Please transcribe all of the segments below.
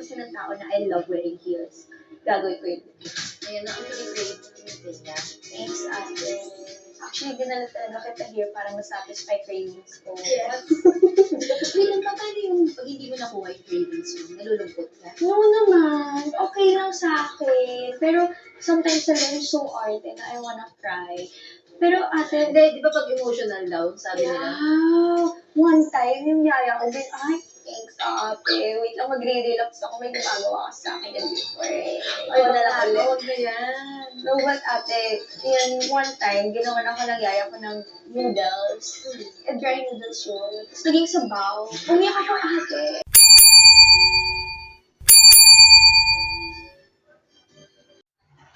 Kasi ng tao na I love wearing heels. Gagawin ko yun. Ayan na, ang pinipray niya. Thanks, ate. Actually, dinala talaga kita here para masatisfy cravings ko. Yes. Wait lang pa, paano yung pag hindi mo nakuha yung cravings mo? Nalulungkot ka? No naman. Okay lang sa akin. Pero sometimes I'm so arte na I wanna cry. Pero ate, Hindi, di ba pag emotional daw, sabi nila? one time, yung yaya ko din, ay, thanks ate. Wait lang, magre-relapse ako. May gumagawa ka sa akin yan before. Ay, wala lang ulit. Huwag na yan. No, but ate, yun, one time, ginawa na ako ng yaya ko ng noodles. Dry noodles yun. Tapos naging sabaw. Umiyak ako ate.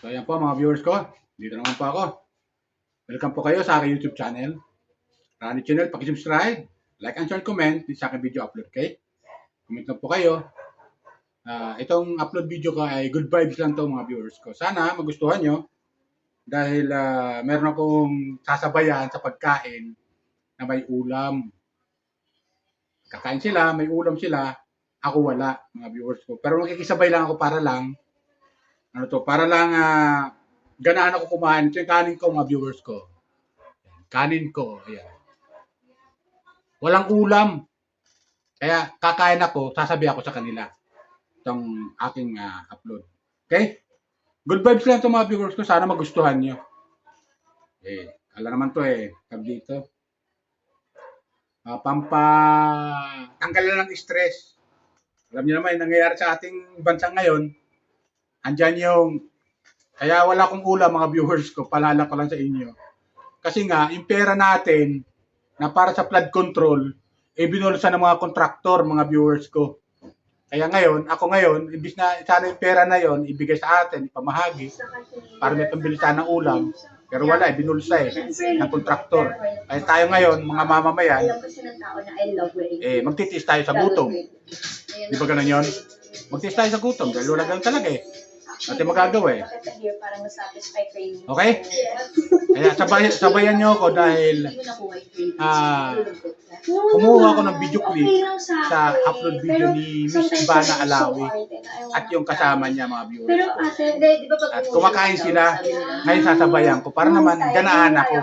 So ayan po mga viewers ko, dito naman po ako. Welcome po kayo sa aking YouTube channel. Rani Channel, pag-subscribe, like and share, comment din sa aking video upload, okay? Comment lang po kayo. Itong upload video ko ay good vibes lang to mga viewers ko. Sana magustuhan nyo dahil meron akong sasabayan sa pagkain na may ulam. Kakain sila, may ulam sila, ako wala mga viewers ko. Pero makikisabay lang ako para lang ganahan ako kumain. Ito yung kanin ko mga viewers ko. Kanin ko, ayan. Walang ulam. Kaya kakain ako, sasabi ako sa kanila itong aking upload. Okay? Good vibes lang ito mga viewers ko. Sana magustuhan nyo. Alam naman to tag dito. Tanggal lang ng stress. Alam niyo naman, yung nangyayari sa ating bansa ngayon, andyan yung, kaya wala akong ulam mga viewers ko, palala ko lang sa inyo. Kasi nga, yung pera natin, na para sa flood control, binulsa ng mga kontraktor, mga viewers ko. Kaya ngayon, ako ngayon, imbis na sana yung pera na yon ibigay sa atin, ipamahagi, para may pambili sana ng ulam. Pero wala, binulsa ng kontraktor. Kaya tayo ngayon, mga mamamayan, Alam kasi ng tao na I love wearing heels. magtitiis tayo sa gutom. Di ba ganun yun? Magtitiis tayo sa gutom, dahil wala ganun talaga Ate magagawa Kita here para masatisfy cravings. Okay? Kaya sabayan nyo ako dahil Hindi mo nakuha yung cravings mo. Nalulungkot ka? kumuha ako ng video clip sa akin. upload video ni Miss sometimes Ivana I'm so Alawi arte na I wanna at yung cry. kasama niya mga viewers Pero ko. ate, Hindi, di ba pag At emotional kumakain daw, sila, sabi nila? ngayon sasabayan ko para naman ganahan ako.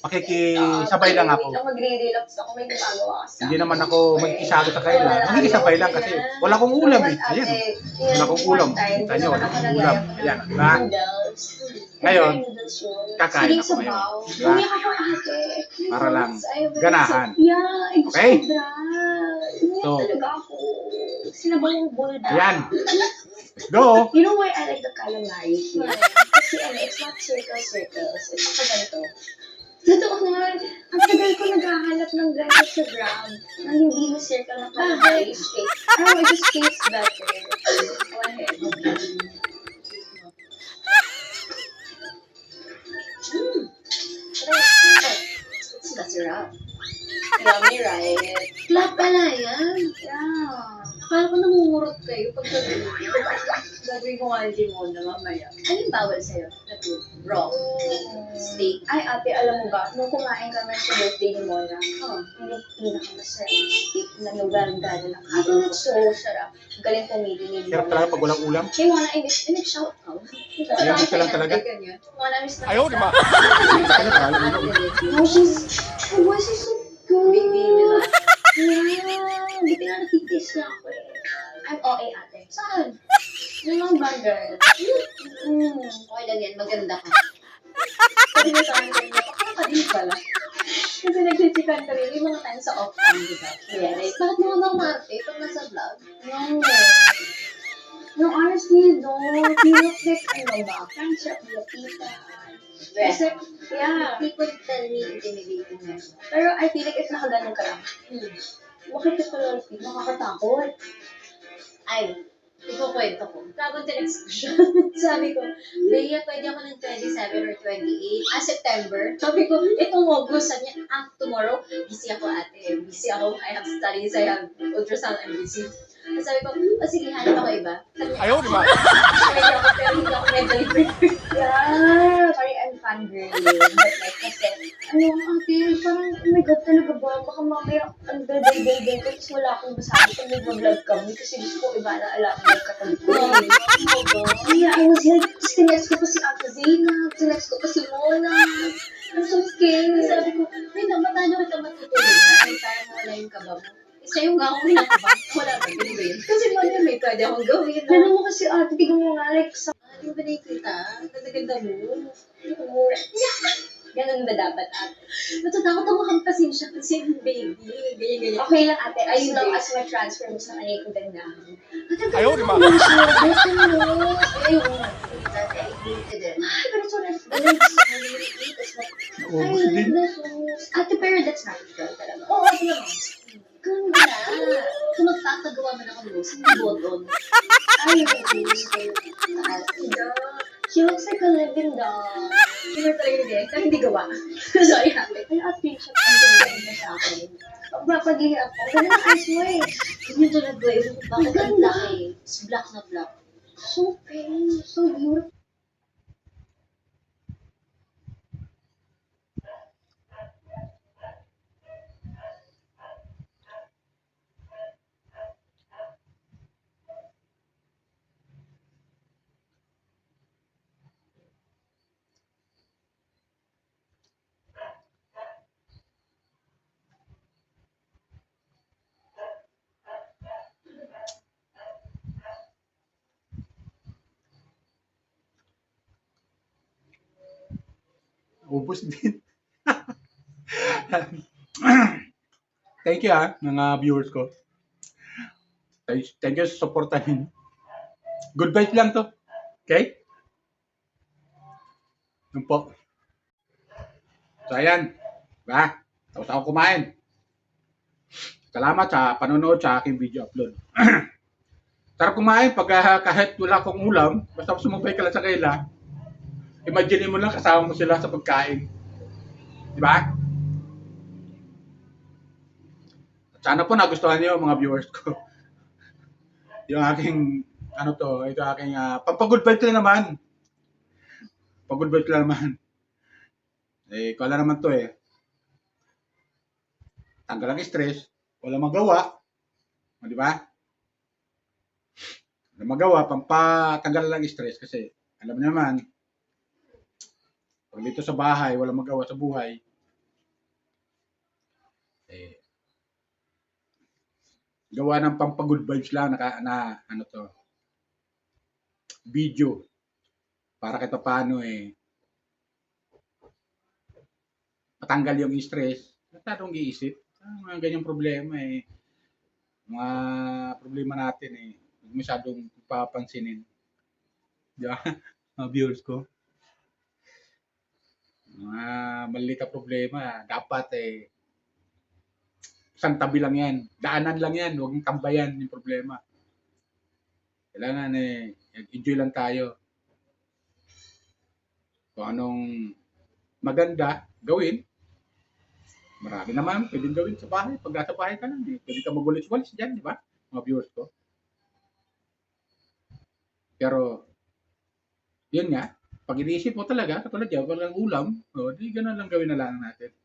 Makikisabay lang ako. Wait lang, magre-relapse ako. May gumagawa ka sa Hindi naman ako magkisago sa kanila. Makikisabay lang kasi wala akong ulam Ayan. Wala akong ulam. Kita nyo, wala akong ulam. Ayan, diba? Ngayon, kakain ako ngayon. Diba? Umiyak ako ate. Para lang ganahan. Yeah, Okay? sobra. Umiyak So, talaga ako. Sinabang yung bulda. Ayan. Let's go! You know why I like the calamari here? Kasi it's not circles. It's pa ganito. Totoo nga, ang tagal ko naghahanap ng ganito sa Grab. Nang hindi na circle na calamari steak. Oh, it just tastes better. Go ahead. It's masarap. Yummy, right? Flat pala yan. Yeah. Akala ko namumurot kayo pag gagawin niyo. Gagawin ko nga din muna mamaya. Anong bawal sa'yo? Na food? Raw. Steak. Ay, ate, alam mo ba, nung kumain kami sa birthday ni Mona, yung pinakamasarap yung steak na nugarang-gano na kain. So sarap. Galing pumili ni Sarap talaga pag walang ulam. Hey, Mona, I nag-shout out. Ayaw ko lang talaga. Mona, miss na. Ayaw, di ba? Oh, her voice is so good. Baby, di ba? Yeah, hindi ka na nakikiss na ako eh. I'm OA, ate. Saan? Yung mga bagay. Okay lang yan, maganda ka. Sabi niya sa akin, napakakadil pala. Kasi nagsitsikan kami, yung mga time sa off-cam, di ba? Yes. Bakit mo bang marte pag nasa vlog? No. No, honestly, you don't. You look like, ano ba, friendship, lapita. Kasi, yeah. People tell me intimidating na. Pero I feel like if nakaganon ka lang, bakit ka pala lapit? Nakakatakot. Ay, ikukwento ko. Tapos tinext ko siya. Sabi ko, Bea, pwede ako ng 27 or 28. September. Sabi ko, itong August. Sabi niya, tomorrow, busy ako ate. Busy ako. I have studies. I have ultrasound. I'm busy. Sabi ko, sige, hanap ako iba. Ayaw, di ba? Pwede ako, pero hindi ako mentally prepared. Yeah. Sorry, I'm fangirling. But like, kasi, ano, ate, parang, oh my God, talaga ba? Baka mamaya, ang day ko, tapos wala akong masabi kung nag-vlog kami kasi gusto ko iba na alam mo katabi ko. Kaya I was like, tinext ko pa si Ate Zayna, tinext ko pa si Mona. I'm so scared. Sabi ko, ay, paano kita matutulungan? Para mawala yung kaba mo. Sa'yo nga ako nakaba. Wala ba? Ganun ba yun? Kasi mami, may pwede akong gawin. Alam mo kasi ate, tignan mo nga, like, sa Di mo ba nakikita? Ganda-ganda mo. ganun ba dapat ate? Natatakot ako hampasin siya kasi yung baby. Ganyan-ganyan. Okay lang ate, as Ayun, long babe. as ma-transfer mo sa kanya yung gandahan. Ayaw, di ba? Ayun siya, beto mo. Ayun. Ay, Pero so nice. Naubos din. Ate, pero that's natural talaga. Oo, ito naman. Ganda. Kung magpapagawa man ako nose, hindi bottom. Ay, she looks like a living doll. Hindi talaga hindi. Kaya hindi gawa. Sorry, ate. Ay, ate, siya ang ganda sa akin. Pag-pag-ihi ako. Ganun ang eyes mo eh. Ganyan talaga. Ewan ko bakit ang laki. It's black na black. So pretty, so beautiful. Ubus din. Thank you mga viewers ko. Thank you sa supportahin. Good vibes lang to. Okay? Yun po. So ayan. Ba? Tapos ako kumain. Salamat sa panonood sa aking video upload. Sarap kumain pag kahit wala akong ulam, basta sumabay ka lang sa kaila. Imagine mo lang kasama mo sila sa pagkain. Di ba? Sana po nagustuhan niyo mga viewers ko. Yung aking, ito aking, pampag-good vibes lang naman. Pag-good vibes lang naman. Eh, kala naman to eh. Tanggal ang stress, wala magawa. O, di ba? Wala magawa, pampatanggal lang stress kasi alam niyo naman, pag dito sa bahay, wala magawa sa buhay, eh, gawa ng pampag-good vibes lang video para kahit paano matanggal yung stress. Masyadong iisip mga ganyang problema mga problema natin huwag masyadong papansinin, di ba? Mga viewers ko, mga maliit na problema dapat isang tabi lang yan, daanan lang yan, huwag mong tambayan yung problema. Kailangan enjoy lang tayo. Kung anong maganda gawin, marami naman pwedeng gawin sa bahay. Pag nasa bahay ka lang, pwede ka magulis-walis dyan, di ba? Mga viewers ko. Pero, yun nga, pag iniisip mo talaga, katulad yan, walang ulam, di ganun lang gawin na lang natin.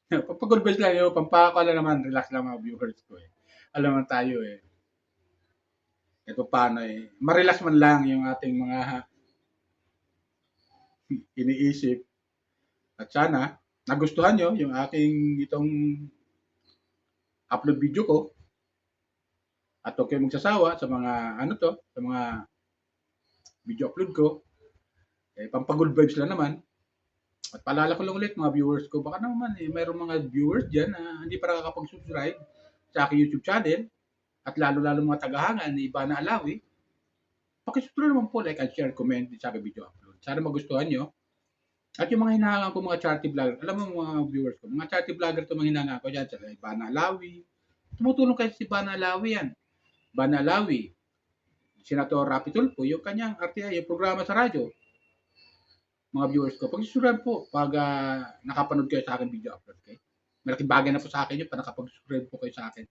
Pag-good vibes lang yun, pampakala naman, relax lang mga viewers ko. Alam naman tayo ito paano ma-relax man lang yung ating mga iniisip. At sana, nagustuhan nyo yung aking itong upload video ko. At huwag kayo magsasawa sa mga sa mga video upload ko. Pampag-good vibes lang naman. At paalala ko lang ulit mga viewers ko, baka naman mayroong mga viewers dyan na hindi pa nakakapag-subscribe sa aking YouTube channel. At lalo-lalo mga tagahangan ni Ivana Alawi. Pakisubscribe naman po, like and share, comment sa aking video upload. Sana magustuhan nyo. At yung mga hinahangan ko mga charity vlogger, alam mo mga viewers ko, mga charity vlogger ito mga hinahangan ko dyan, sa Ivana Alawi. Tumutulong kayo si Ivana Alawi yan. Ivana Alawi, Senator Rapi Tulfo, yung kanyang RTI, yung programa sa radyo. Mga viewers ko, pag-subscribe po pag nakapanood kayo sa akin video upload. Okay? Malaking bagay na po sa akin yun, pag nakapag-subscribe po kayo sa akin.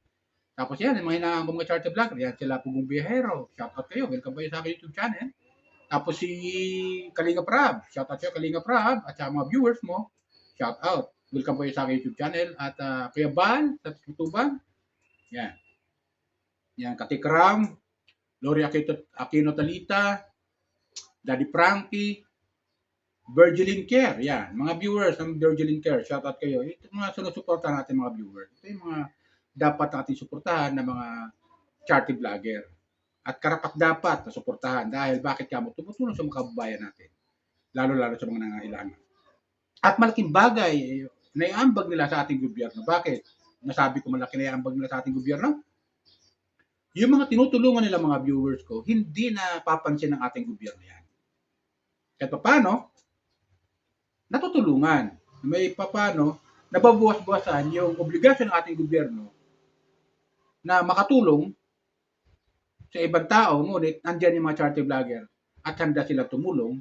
Tapos yan, yung mga hinahangan ko mga charity vlogger, yan sila Pugong Biyahero. Shoutout kayo, welcome kayo sa akin YouTube channel. Tapos si Kalinga Prab, shoutout kayo Kalinga Prab, at sa mga viewers mo, shoutout. welcome po kayo sa aking YouTube channel. At Kuya Bal, sa YouTubean. Yan. Yan, Katikram, Lori Aquino Talita, Daddy Frankie, Virgilin Care. Yan, mga viewers ng Virgilin Care, shoutout kayo. Ito mga sinusuportahan natin mga viewers. Ito yung mga dapat natin suportahan ng mga charity vlogger. At karapat dapat na suportahan dahil bakit kamo tumutulong sa mga kababayan natin. Lalo-lalo sa mga nangangailangan. At malaking bagay, naiambag nila sa ating gobyerno. Bakit? Nasabi ko malaki naiambag nila sa ating gobyerno? Yung mga tinutulungan nila mga viewers ko, hindi na papansin ng ating gobyerno yan. Kahit paano, natutulungan. May paano, nababawas-bawasan yung obligasyon ng ating gobyerno na makatulong sa ibang tao, ngunit andyan yung mga charity vlogger at handa sila tumulong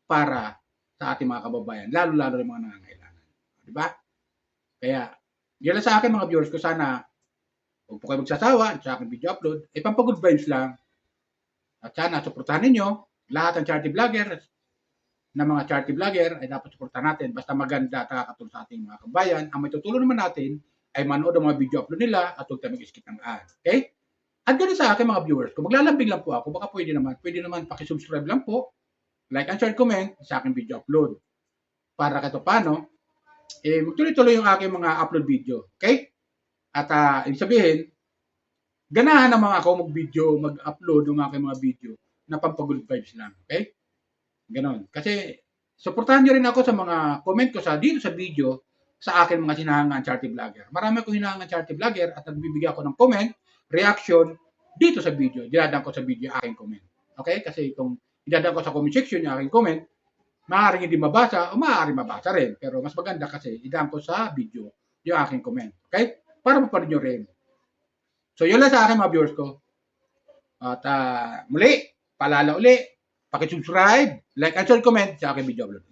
para sa ating mga kababayan, lalo-lalo yung mga nangangailangan. Diba? Kaya, yun lang sa akin mga viewers ko, sana huwag po kayo magsasawa sa aking video upload. Pampagood vibes lang. At sana, suportahan ninyo lahat ng charity vlogger na mga charity vlogger ay dapat suportahan natin. Basta maganda at nakakatulong sa ating mga kabayan. Ang may tutulong naman natin ay manood ang mga video upload nila at huwag tayo mag-skip ng ad. Okay? At ganoon sa akin mga viewers ko, maglalambing lang po ako. Baka pwede naman pakisubscribe lang po. Like and share, comment sa aking video upload. Para kahit paano, magtuloy-tuloy yung aking mga upload video. Okay? At ibig sabihin, ganahan naman ako mag-video, mag-upload ng aking mga video na pampagood vibes lang. Okay? Ganon. Kasi, suportahan nyo rin ako sa mga comment ko dito sa video sa akin mga hinahangaan charity vlogger. Marami akong hinahangaan charity vlogger at nagbibigay ako ng comment, reaction dito sa video. Dinadaan ko sa video aking comment. Okay? Kasi kung idadaan ko sa comment section yung aking comment, maaaring hindi mabasa o maaaring mabasa rin. Pero mas maganda kasi idaan ko sa video yung aking comment. Okay? Para mapanood nyo rin. So, yun lang sa akin mga viewers ko. At muli, paalala uli, pakisubscribe, like and share, comment sa aking video upload.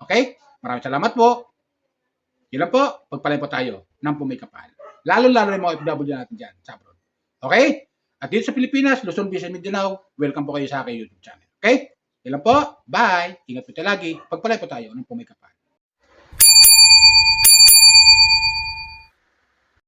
Okay? Maraming salamat po. Yun lang po, pagpalay po tayo ng pumikapal. Lalo-lalo yung mga OFW natin dyan sa abroad. Okay? At dito sa Pilipinas, Luzon, Visayas, Mindanao, welcome po kayo sa aking YouTube channel. Okay? Yun lang po. Bye! Ingat po tayo lagi. Pagpalay po tayo ng pumikapal.